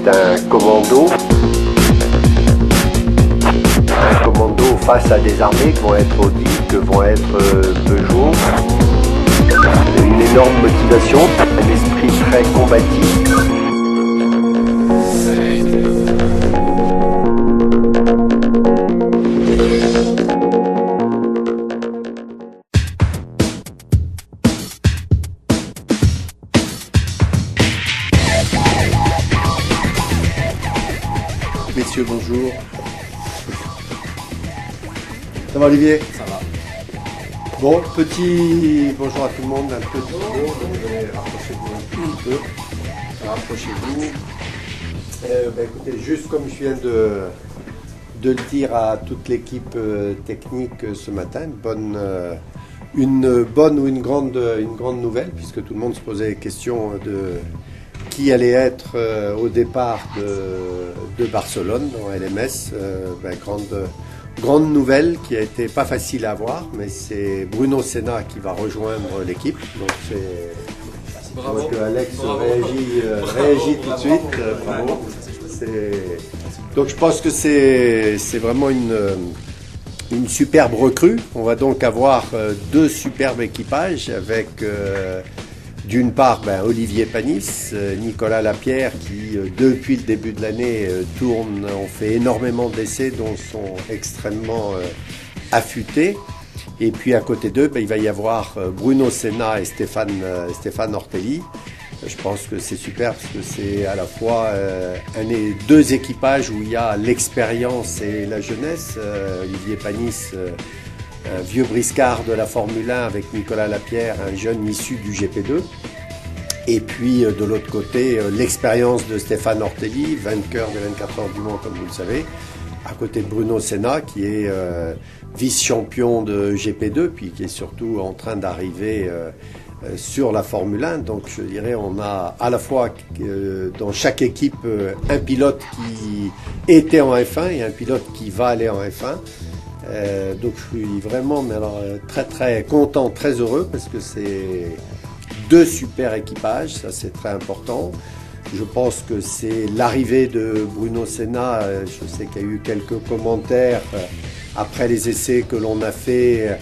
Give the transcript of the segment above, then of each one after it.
c'est un commando. Un commando face à des armées qui vont être Audi, que vont être Peugeot. Une énorme motivation, un esprit très combatif. Messieurs, bonjour. Ça va Olivier? Ça va. Bon, petit bonjour à tout le monde, un petit mot, vous allez rapprochez-vous un petit peu. Rapprochez-vous. Écoutez, juste comme je viens de le dire à toute l'équipe technique ce matin, une bonne ou une grande nouvelle, puisque tout le monde se posait la question de qui allait être au départ de Barcelone dans LMS. Grande nouvelle qui a été pas facile à avoir, mais c'est Bruno Senna qui va rejoindre l'équipe. Donc c'est Bravo. que Alex Bravo. réagit tout de suite. Bravo. Donc je pense que c'est vraiment une superbe recrue. On va donc avoir deux superbes équipages avec d'une part Olivier Panis, Nicolas Lapierre qui depuis le début de l'année ont fait énormément d'essais dont sont extrêmement affûtés. Et puis à côté d'eux, il va y avoir Bruno Senna et Stéphane Ortelli. Je pense que c'est super parce que c'est à la fois deux équipages où il y a l'expérience et la jeunesse. Olivier Panis, un vieux briscard de la Formule 1 avec Nicolas Lapierre, un jeune issu du GP2. Et puis de l'autre côté, l'expérience de Stéphane Ortelli, vainqueur des 24 heures du Mans comme vous le savez, à côté de Bruno Senna qui est vice-champion de GP2, puis qui est surtout en train d'arriver sur la Formule 1. Donc je dirais on a à la fois dans chaque équipe un pilote qui était en F1 et un pilote qui va aller en F1. Donc je suis vraiment très très content, très heureux parce que c'est deux super équipages, ça c'est très important. Je pense que c'est l'arrivée de Bruno Senna. Je sais qu'il y a eu quelques commentaires après les essais que l'on a fait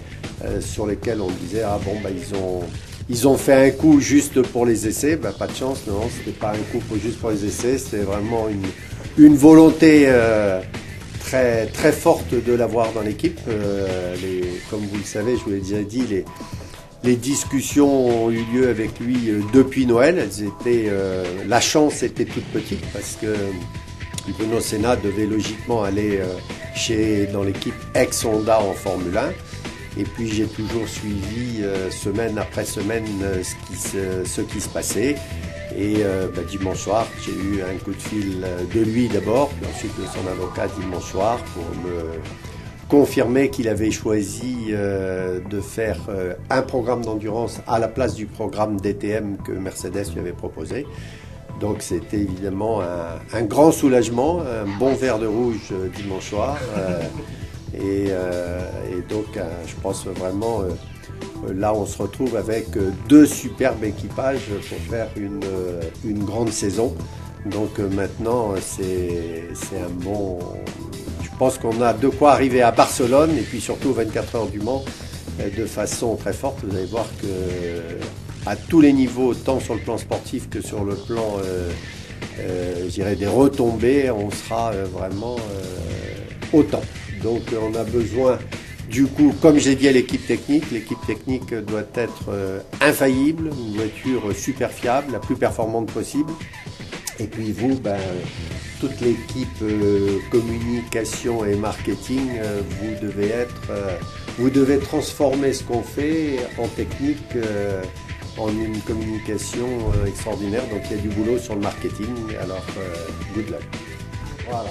sur lesquels on disait ils ont fait un coup juste pour les essais. Pas de chance, non, c'était pas un coup juste pour les essais, c'était vraiment une volonté très, très forte de l'avoir dans l'équipe. Comme vous le savez, je vous l'ai déjà dit, les discussions ont eu lieu avec lui depuis Noël. La chance était toute petite parce que Bruno Senna devait logiquement aller dans l'équipe ex-Honda en Formule 1. Et puis j'ai toujours suivi semaine après semaine ce qui se passait. Et dimanche soir, j'ai eu un coup de fil de lui d'abord, puis ensuite de son avocat dimanche soir pour me confirmer qu'il avait choisi de faire un programme d'endurance à la place du programme DTM que Mercedes lui avait proposé. Donc c'était évidemment un grand soulagement, un bon verre de rouge dimanche soir. Et donc je pense vraiment... là, on se retrouve avec deux superbes équipages pour faire une grande saison. Donc maintenant, c'est un bon... Je pense qu'on a de quoi arriver à Barcelone et puis surtout aux 24 heures du Mans de façon très forte. Vous allez voir que à tous les niveaux, tant sur le plan sportif que sur le plan, je dirais, des retombées, on sera vraiment au top. Donc on a besoin... Du coup, comme j'ai dit à l'équipe technique doit être infaillible, une voiture super fiable, la plus performante possible. Et puis vous, toute l'équipe communication et marketing, vous devez transformer ce qu'on fait en technique, en une communication extraordinaire. Donc il y a du boulot sur le marketing. Alors, good luck. Voilà.